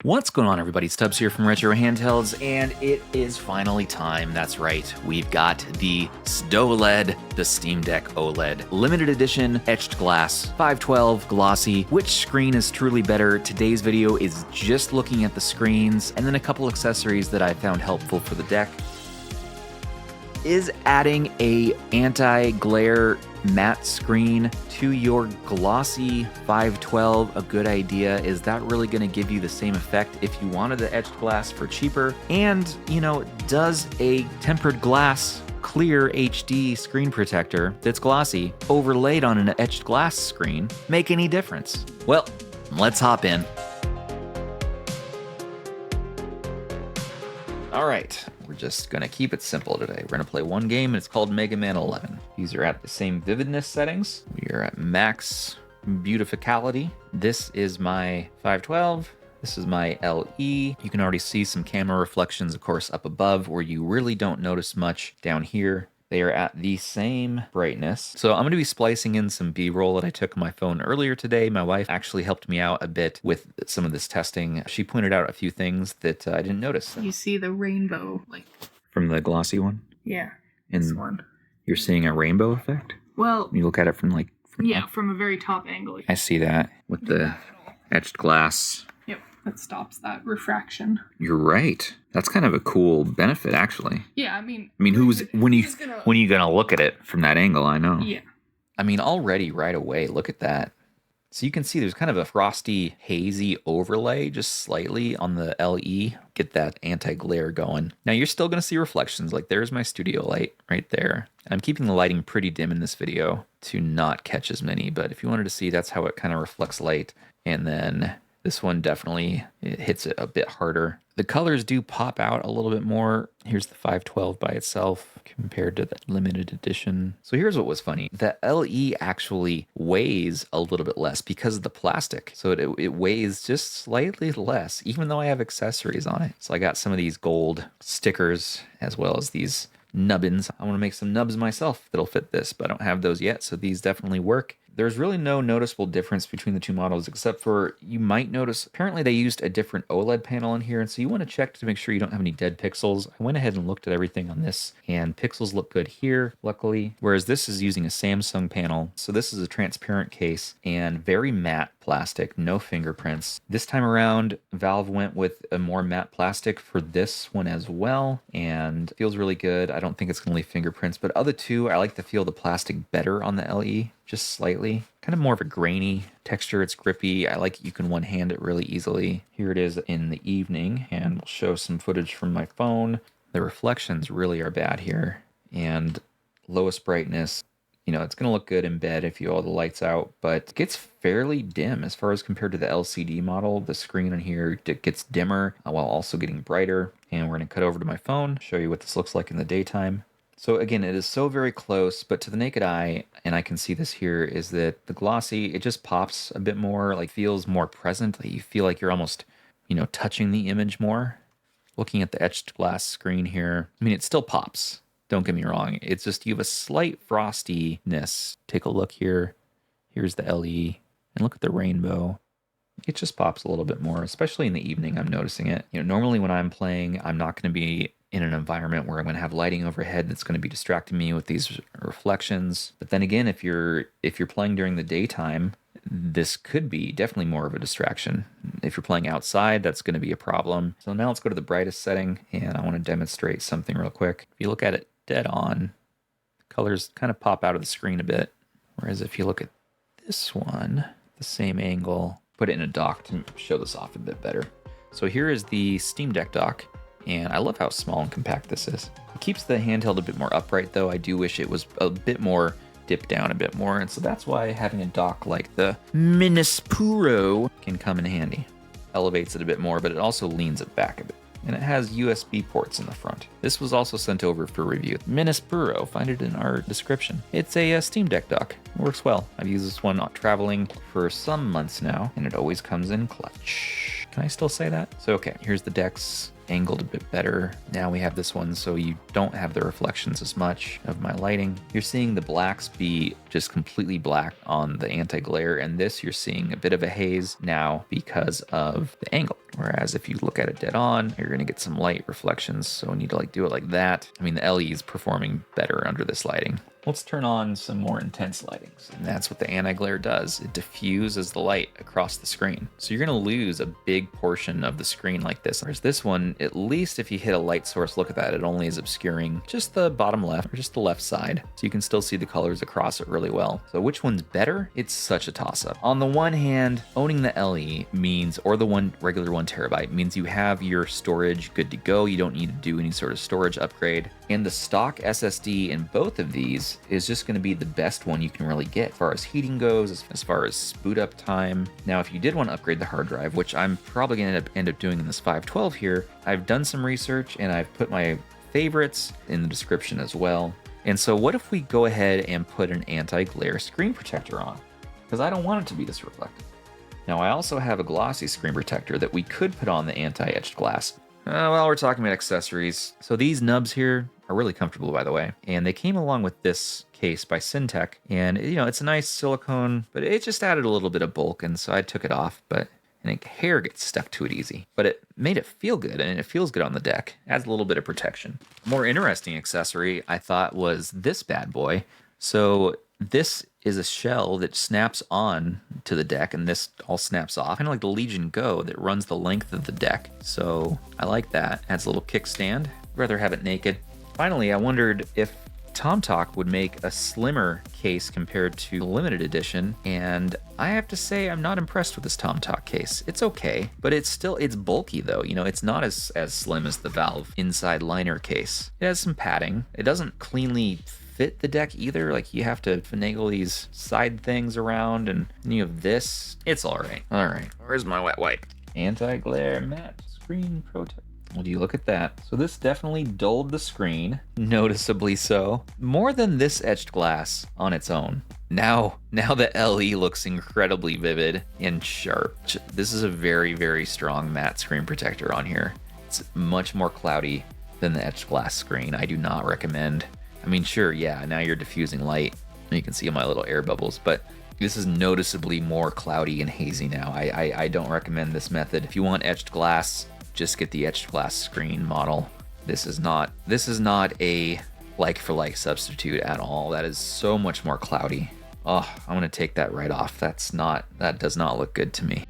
What's going on, everybody? Stubbs here from Retro Handhelds, and it is finally time. That's right, we've got the OLED, the Steam Deck OLED. Limited edition, etched glass, 512, glossy. Which screen is truly better? Today's video is just looking at the screens, and then a couple accessories that I found helpful for the deck. Is adding a anti-glare matte screen to your glossy 512 a good idea? Is that really going to give you the same effect if you wanted the etched glass for cheaper? And, you know, does a tempered glass clear HD screen protector that's glossy overlaid on an etched glass screen make any difference? Well, let's hop in. All right, we're just gonna keep it simple today. We're gonna play one game, and it's called Mega Man 11. These are at the same vividness settings. We are at max beautificality. This is my 512. This is my LE. You can already see some camera reflections, of course, up above, where you really don't notice much down here. They are at the same brightness. So I'm going to be splicing in some B-roll that I took on my phone earlier today. My wife actually helped me out a bit with some of this testing. She pointed out a few things that I didn't notice. You see the rainbow, like... From the glossy one? Yeah, and this one. You're seeing a rainbow effect? Well... You look at it from like... from a very top angle. I see that with the etched glass. Yep, that stops that refraction. You're right. That's kind of a cool benefit, actually. Yeah, I mean, when are you gonna look at it from that angle? I know. Yeah. I mean, already right away, look at that. So you can see there's kind of a frosty, hazy overlay just slightly on the LE. Get that anti-glare going. Now you're still gonna see reflections. Like there's my studio light right there. I'm keeping the lighting pretty dim in this video to not catch as many, but if you wanted to see, that's how it kind of reflects light. And then this one definitely hits it a bit harder. The colors do pop out a little bit more. Here's the 512 by itself compared to the limited edition. So here's what was funny. The LE actually weighs a little bit less because of the plastic. So it weighs just slightly less, even though I have accessories on it. So I got some of these gold stickers as well as these nubbins. I want to make some nubs myself that'll fit this, but I don't have those yet. So these definitely work. There's really no noticeable difference between the two models, except for you might notice, apparently they used a different OLED panel in here, and so you want to check to make sure you don't have any dead pixels. I went ahead and looked at everything on this, and pixels look good here, luckily, whereas this is using a Samsung panel. So this is a transparent case and very matte plastic, no fingerprints. This time around, Valve went with a more matte plastic for this one as well, and feels really good. I don't think it's gonna leave fingerprints, but other two, I like to feel the plastic better on the LE, just slightly. Kind of more of a grainy texture. It's grippy. I like you can one-hand it really easily. Here it is in the evening, and we'll show some footage from my phone. The reflections really are bad here, and lowest brightness. You know, it's going to look good in bed if you have all the lights out, but it gets fairly dim as far as compared to the LCD model. The screen on here gets dimmer while also getting brighter. And we're going to cut over to my phone, show you what this looks like in the daytime. So again, it is so very close, but to the naked eye, and I can see this here, is that the glossy, it just pops a bit more, like feels more present. Like you feel like you're almost, you know, touching the image more. Looking at the etched glass screen here, I mean, it still pops. Don't get me wrong. It's just you have a slight frostiness. Take a look here. Here's the LE. And look at the rainbow. It just pops a little bit more, especially in the evening. I'm noticing it. You know, normally when I'm playing, I'm not going to be in an environment where I'm going to have lighting overhead that's going to be distracting me with these reflections. But then again, if you're playing during the daytime, this could be definitely more of a distraction. If you're playing outside, that's going to be a problem. So now let's go to the brightest setting, and I want to demonstrate something real quick. If you look at it dead on, colors kind of pop out of the screen a bit. Whereas if you look at this one, the same angle, put it in a dock to show this off a bit better. So here is the Steam Deck dock, and I love how small and compact this is. It keeps the handheld a bit more upright though. I do wish it was a bit more dipped down a bit more, and so that's why having a dock like the Minisopuru can come in handy. Elevates it a bit more, but it also leans it back a bit. And it has USB ports in the front. This was also sent over for review. Minisopuru, find it in our description. It's a Steam Deck dock. It works well. I've used this one traveling for some months now, and it always comes in clutch. Can I still say that? So okay, here's the deck's angled a bit better. Now we have this one so you don't have the reflections as much of my lighting. You're seeing the blacks be just completely black on the anti-glare, and this you're seeing a bit of a haze now because of the angle. Whereas if you look at it dead on, you're gonna get some light reflections, so we need to like do it like that. I mean, the LE is performing better under this lighting. Let's turn on some more intense lightings, and that's what the anti-glare does. It diffuses the light across the screen. So you're gonna lose a big portion of the screen like this. Whereas this one, at least if you hit a light source, look at that, it only is obscuring just the bottom left, or just the left side. So you can still see the colors across it really well. So which one's better? It's such a toss-up. On the one hand, owning the LE means, or the regular 1 terabyte, means you have your storage good to go. You don't need to do any sort of storage upgrade. And the stock SSD in both of these is just going to be the best one you can really get as far as heating goes, as far as boot up time. Now, if you did want to upgrade the hard drive, which I'm probably going to end up doing in this 512 here, I've done some research and I've put my favorites in the description as well. And so what if we go ahead and put an anti-glare screen protector on? Because I don't want it to be this reflective. Now, I also have a glossy screen protector that we could put on the anti-etched glass. Well, we're talking about accessories. So these nubs here are really comfortable, by the way. And they came along with this case by Syntec. And, you know, it's a nice silicone, but it just added a little bit of bulk. And so I took it off, and hair gets stuck to it easy. But it made it feel good, and it feels good on the deck. Adds a little bit of protection. A more interesting accessory, I thought, was this bad boy. So this is a shell that snaps on to the deck, and this all snaps off, kind of like the Legion Go that runs the length of the deck. So I like that. Adds a little kickstand. I'd rather have it naked. Finally, I wondered if TomTalk would make a slimmer case compared to the limited edition, and I have to say I'm not impressed with this TomTalk case. It's okay, but it's bulky though. You know, it's not as slim as the Valve inside liner case. It has some padding. It doesn't cleanly fit the deck either. Like, you have to finagle these side things around, and you have this. It's all right. All right, where's my wet wipe? Anti-glare matte screen protector. Well, do you look at that? So this definitely dulled the screen, noticeably so, more than this etched glass on its own. Now the LE looks incredibly vivid and sharp. This is a very, very strong matte screen protector on here. It's much more cloudy than the etched glass screen. I do not recommend. I mean, sure, yeah, now you're diffusing light. You can see my little air bubbles, but this is noticeably more cloudy and hazy now. I don't recommend this method. If you want etched glass, just get the etched glass screen model. This is not a like for like substitute at all. That is so much more cloudy. Oh, I'm gonna take that right off. That does not look good to me.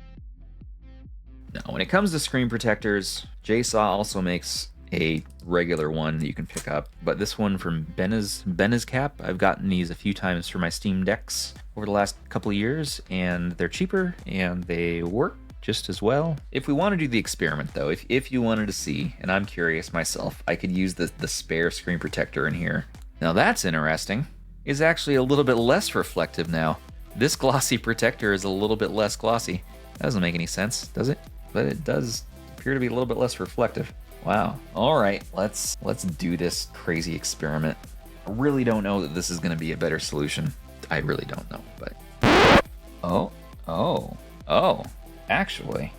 Now, when it comes to screen protectors, JSAUX also makes a regular one that you can pick up, but this one from Benazcap, I've gotten these a few times for my Steam Decks over the last couple of years, and they're cheaper and they work just as well. If we want to do the experiment though, if you wanted to see, and I'm curious myself, I could use the spare screen protector in here. Now that's interesting. It's actually a little bit less reflective now. This glossy protector is a little bit less glossy. That doesn't make any sense, does it? But it does appear to be a little bit less reflective. Wow. All right, let's do this crazy experiment. I really don't know that this is going to be a better solution. I really don't know, but oh. Actually,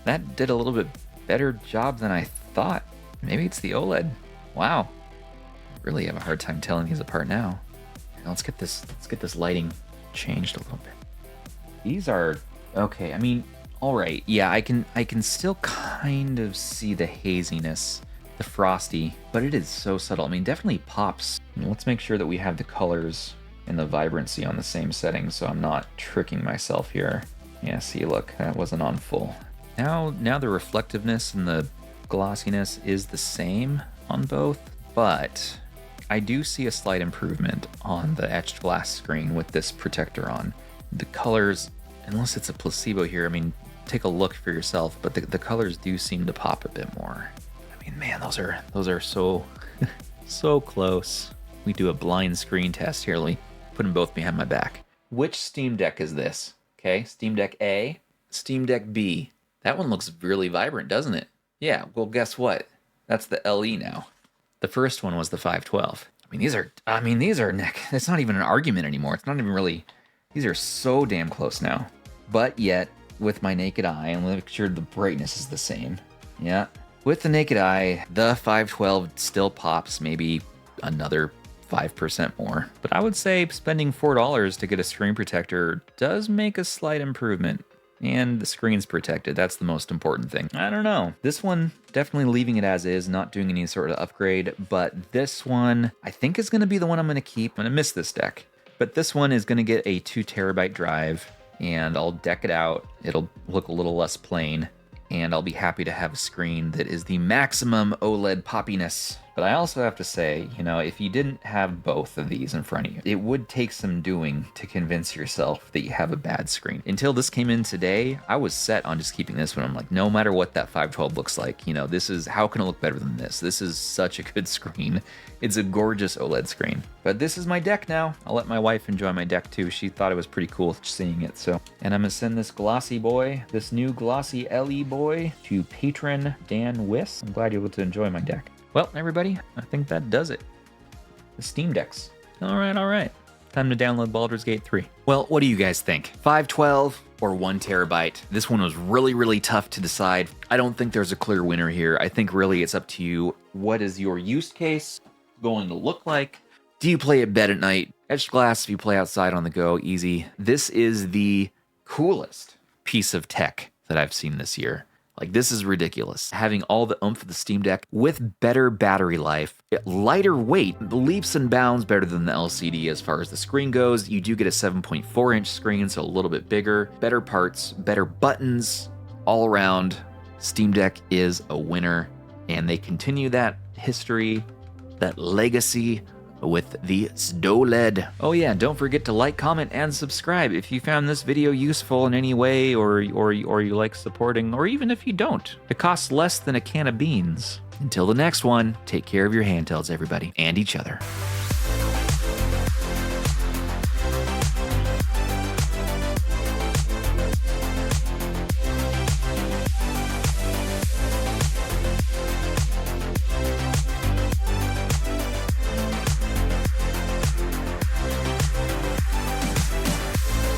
that did a little bit better job than I thought. Maybe it's the OLED. Wow. I really have a hard time telling these apart now. Now let's get this lighting changed a little bit. These are okay. I mean, all right. Yeah, I can still kind of see the haziness, the frosty, but it is so subtle. I mean, definitely pops. Let's make sure that we have the colors and the vibrancy on the same setting so I'm not tricking myself here. Yeah, see, look, that wasn't on full. Now the reflectiveness and the glossiness is the same on both, but I do see a slight improvement on the etched glass screen with this protector on. The colors, unless it's a placebo here, I mean, take a look for yourself, but the colors do seem to pop a bit more. I mean, man, those are so, so close. We do a blind screen test here. Let me put them both behind my back. Which Steam Deck is this? Okay, Steam Deck A, Steam Deck B. That one looks really vibrant, doesn't it? Yeah, well, guess what? That's the LE now. The first one was the 512. I mean, these are it's not even an argument anymore. It's not even really, these are so damn close now. But yet, with my naked eye, and make sure the brightness is the same, Yeah. With the naked eye, the 512 still pops maybe another 5% more. But I would say spending $4 to get a screen protector does make a slight improvement. And the screen's protected. That's the most important thing. I don't know. This one, definitely leaving it as is, not doing any sort of upgrade. But this one, I think is going to be the one I'm going to keep. I'm going to miss this deck. But this one is going to get a 2 terabyte drive. And I'll deck it out. It'll look a little less plain. And I'll be happy to have a screen that is the maximum OLED poppiness. But I also have to say, you know, if you didn't have both of these in front of you, it would take some doing to convince yourself that you have a bad screen. Until this came in today, I was set on just keeping this one. I'm like, no matter what that 512 looks like, you know, this is, how can it look better than this? This is such a good screen. It's a gorgeous OLED screen. But this is my deck now. I'll let my wife enjoy my deck too. She thought it was pretty cool seeing it, so. And I'm gonna send this Glossy boy, this new Glossy LE boy, to patron Dan Wiss. I'm glad you're able to enjoy my deck. Well, everybody, I think that does it. The Steam Decks. All right. Time to download Baldur's Gate 3. Well, what do you guys think? 512 or 1 terabyte? This one was really tough to decide. I don't think there's a clear winner here. I think really it's up to you. What is your use case going to look like? Do you play at bed at night? Etched Glass if you play outside on the go, easy. This is the coolest piece of tech that I've seen this year. Like, this is ridiculous. Having all the oomph of the Steam Deck with better battery life, lighter weight, leaps and bounds better than the LCD as far as the screen goes. You do get a 7.4-inch screen, so a little bit bigger, better parts, better buttons, all around. Steam Deck is a winner, and they continue that history, that legacy with the OLED. Oh yeah, don't forget to like, comment, and subscribe if you found this video useful in any way, or you like supporting, or even if you don't. It costs less than a can of beans. Until the next one, take care of your handhelds, everybody, and each other.